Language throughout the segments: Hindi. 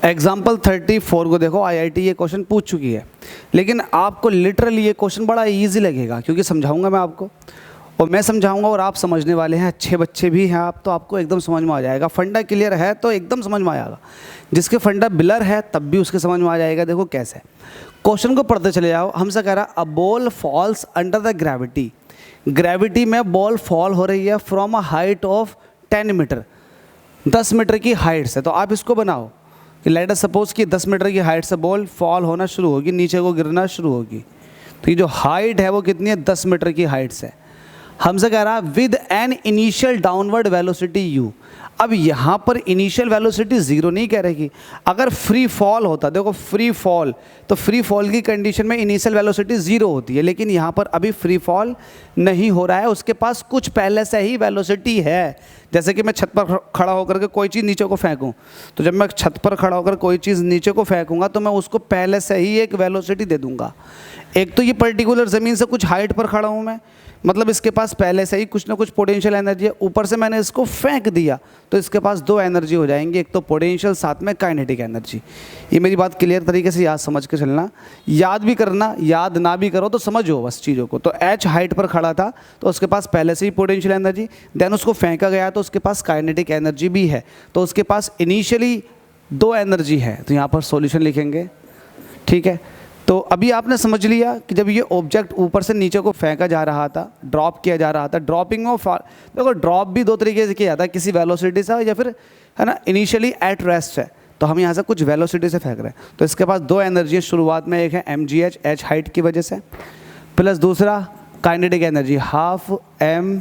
एग्जाम्पल 34 को देखो, आईआईटी ये क्वेश्चन पूछ चुकी है, लेकिन आपको लिटरली ये क्वेश्चन बड़ा इजी लगेगा क्योंकि समझाऊंगा मैं आपको, और मैं समझाऊंगा और आप समझने वाले हैं, अच्छे बच्चे भी हैं आप, तो आपको एकदम समझ में आ जाएगा। फंडा क्लियर है तो एकदम समझ में आएगा, जिसके फंडा ब्लर है तब भी उसके समझ में आ जाएगा। देखो कैसे, क्वेश्चन को पढ़ते चले जाओ। हमसे कह रहा a ball falls under the gravity, gravity में बॉल फॉल हो रही है from a height of 10 metre, 10 metre की हाइट से। तो आप इसको बनाओ कि लेट अस सपोज कि 10 मीटर की हाइट से बॉल फॉल होना शुरू होगी, नीचे को गिरना शुरू होगी। तो ये जो हाइट है वो कितनी है, 10 मीटर की हाइट से। हमसे कह रहा है with an initial downward velocity you. अब यहाँ पर इनिशियल वेलोसिटी 0 नहीं कह रही। अगर फ्री फॉल होता, देखो फ्री फॉल, तो फ्री फॉल की कंडीशन में इनिशियल वेलोसिटी 0 होती है, लेकिन यहाँ पर अभी फ्री फॉल नहीं हो रहा है, उसके पास कुछ पहले से ही वेलोसिटी है। जैसे कि मैं छत पर खड़ा होकर के कोई चीज़ नीचे को फेंकूँ, तो जब मैं छत पर खड़ा होकर कोई चीज़ नीचे को फेंकूँगा तो मैं उसको पहले से ही एक वेलोसिटी दे दूँगा। एक तो ये पर्टिकुलर ज़मीन से कुछ हाइट पर खड़ा हूँ मैं, मतलब इसके पास पहले से ही कुछ ना कुछ पोटेंशियल एनर्जी है, ऊपर से मैंने इसको फेंक दिया तो इसके पास 2 एनर्जी हो जाएंगी, एक तो पोटेंशियल साथ में काइनेटिक एनर्जी। ये मेरी बात क्लियर तरीके से याद समझ के चलना, याद भी करना, याद ना भी करो तो समझो बस चीज़ों को। तो एच हाइट पर खड़ा था तो उसके पास पहले से ही पोटेंशियल एनर्जी, देन उसको फेंका गया तो उसके पास काइनेटिक एनर्जी भी है, तो उसके पास इनिशियली 2 एनर्जी है। तो यहाँ पर सॉल्यूशन लिखेंगे, ठीक है। तो अभी आपने समझ लिया कि जब ये ऑब्जेक्ट ऊपर से नीचे को फेंका जा रहा था, ड्रॉप किया जा रहा था, ड्रॉपिंग में देखो ड्रॉप भी 2 तरीके से किया जाता है, किसी वेलोसिटी से या फिर है ना इनिशियली एट रेस्ट है। तो हम यहाँ से कुछ वेलोसिटी से फेंक रहे हैं, तो इसके पास 2 एनर्जी है शुरुआत में, एक है mgh, एच हाइट की वजह से, प्लस दूसरा kinetic energy half m,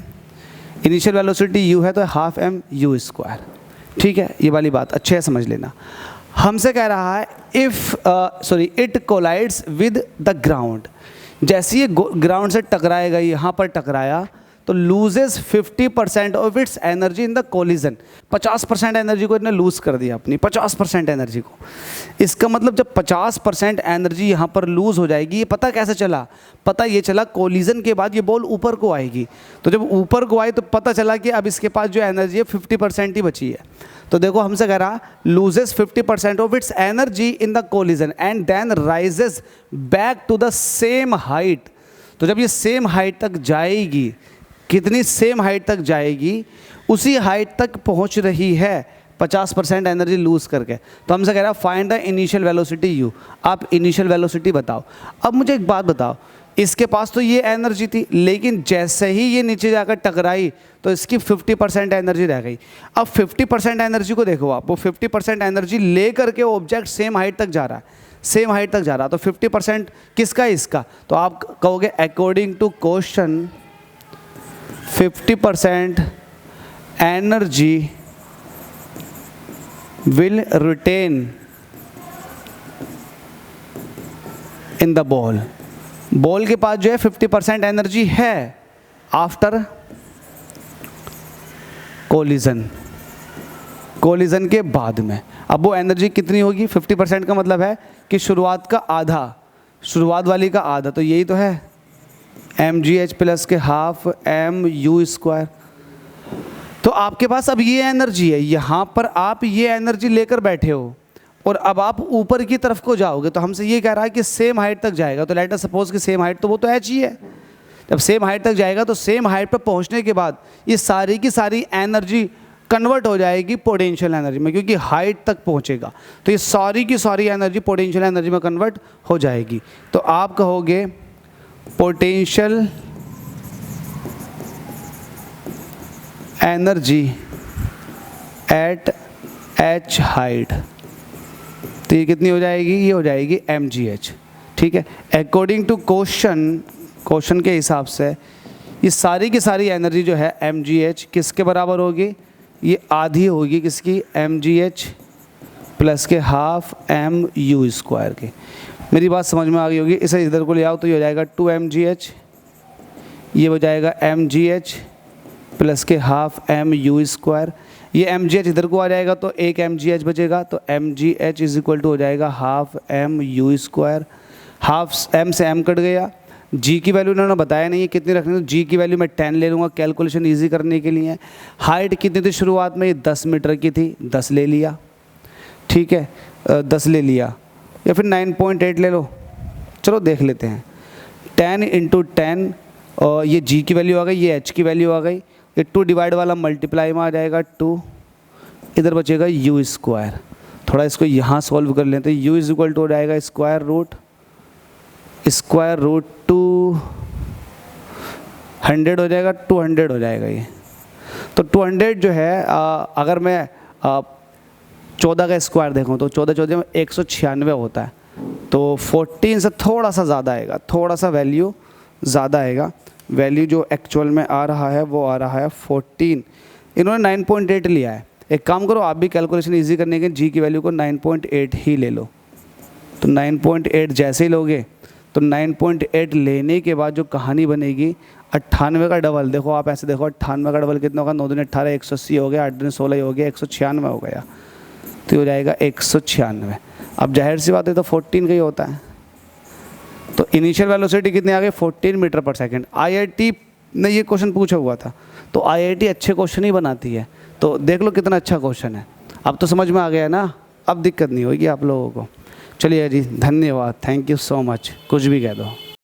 initial velocity u है तो हाफ m u²। ठीक है, ये वाली बात अच्छे से समझ लेना। हमसे कह रहा है it collides with the ground, जैसे ये ग्राउंड से टकराएगा, यहाँ पर टकराया तो loses 50% of its energy in the collision. 50% energy को इसने लूज कर दिया अपनी, 50% एनर्जी को। इसका मतलब जब 50% एनर्जी यहाँ पर लूज हो जाएगी, ये पता कैसे चला, पता ये चला कोलिजन के बाद ये बॉल ऊपर को आएगी, तो जब ऊपर को आई तो पता चला कि अब इसके पास जो एनर्जी है 50% ही बची है। तो देखो हमसे कह रहा loses 50% of its energy in the collision and then rises back to the same height. तो जब ये सेम हाइट तक जाएगी, कितनी सेम हाइट तक जाएगी, उसी हाइट तक पहुंच रही है 50% एनर्जी लूज करके। तो हमसे कह रहा है find the initial velocity you. आप इनिशियल वेलोसिटी बताओ। अब मुझे एक बात बताओ, इसके पास तो ये एनर्जी थी, लेकिन जैसे ही ये नीचे जाकर टकराई तो इसकी 50% एनर्जी रह गई। अब 50% एनर्जी को देखो आप, वो 50% एनर्जी ले करके ऑब्जेक्ट सेम हाइट तक जा रहा है, सेम हाइट तक जा रहा है। तो 50% किसका है, इसका। तो आप कहोगे according to question 50% energy will retain in the ball. Ball के पास जो है 50% एनर्जी है आफ्टर कोलिजन, कोलिजन के बाद में। अब वो एनर्जी कितनी होगी, 50% का मतलब है कि शुरुआत का आधा, शुरुआत वाली का आधा, तो यही तो है mgh प्लस के हाफ mu²। तो आपके पास अब ये एनर्जी है, यहाँ पर आप ये एनर्जी लेकर बैठे हो और अब आप ऊपर की तरफ को जाओगे, तो हमसे ये कह रहा है कि सेम हाइट तक जाएगा। तो लेट अस सपोज कि सेम हाइट तो वो तो h ही है। जब सेम हाइट तक जाएगा तो सेम हाइट पर पहुंचने के बाद ये सारी की सारी एनर्जी कन्वर्ट हो जाएगी पोटेंशियल एनर्जी में, क्योंकि हाइट तक पहुंचेगा तो ये सारी की सारी एनर्जी पोटेंशियल एनर्जी में कन्वर्ट हो जाएगी। तो आप कहोगे potential energy at h height, तो ये कितनी हो जाएगी, ये हो जाएगी mgh। ठीक है, अकॉर्डिंग टू क्वेश्चन के हिसाब से ये सारी की सारी एनर्जी जो है mgh किसके बराबर होगी, ये आधी होगी किसकी, mgh प्लस के हाफ mu² के। मेरी बात समझ में आ गई होगी। इसे इधर को ले आओ तो ये हो जाएगा 2mgh, ये हो जाएगा mgh प्लस के हाफ mu²। ये mgh इधर को आ जाएगा तो एक mgh बचेगा, तो mgh इज इक्वल टू हो जाएगा हाफ mu²। हाफ m से m कट गया, g की वैल्यू इन्होंने बताया नहीं है कितनी रखनी, तो g की वैल्यू मैं 10 ले लूँगा कैलकुलेशन ईजी करने के लिए। हाइट कितनी थी शुरुआत में, ये 10 मीटर की थी, 10 ले लिया। ठीक है, 10 ले लिया, या फिर 9.8 ले लो, चलो देख लेते हैं। 10 × 10, और ये g की वैल्यू आ गई, ये h की वैल्यू आ गई, ये 2 डिवाइड वाला मल्टीप्लाई में आ जाएगा 2, इधर बचेगा u स्क्वायर। थोड़ा इसको यहाँ सॉल्व कर लेते हैं। u इक्वल टू हो जाएगा स्क्वायर रूट 200 हो जाएगा, 200 हो जाएगा ये। तो 200 जो है अगर मैं 14 का स्क्वायर देखूँ तो 14 में 196 होता है, तो 14 से थोड़ा सा ज़्यादा आएगा, थोड़ा सा वैल्यू ज़्यादा आएगा। वैल्यू जो एक्चुअल में आ रहा है वो आ रहा है 14। इन्होंने 9.8 लिया है। एक काम करो, आप भी कैलकुलेशन इजी करने के जी की वैल्यू को 9.8 ही ले लो। तो 9.8 जैसे ही लोगे तो 9.8 लेने के बाद जो कहानी बनेगी 98 का डबल। देखो आप ऐसे देखो, 98 का डबल कितना होगा, 9 दूनी 18, 180 हो गया, 8 दूनी 16 हो गया, 196 हो गया, तो हो जाएगा 196। अब जाहिर सी बात है तो 14 का ही होता है। तो इनिशियल वेलोसिटी कितनी आ गई, 14 मीटर पर सेकंड। IIT ने ये क्वेश्चन पूछा हुआ था, तो IIT अच्छे क्वेश्चन ही बनाती है। तो देख लो कितना अच्छा क्वेश्चन है। अब तो समझ में आ गया ना, अब दिक्कत नहीं होगी आप लोगों को। चलिए जी, धन्यवाद, थैंक यू सो मच। कुछ भी कह दो।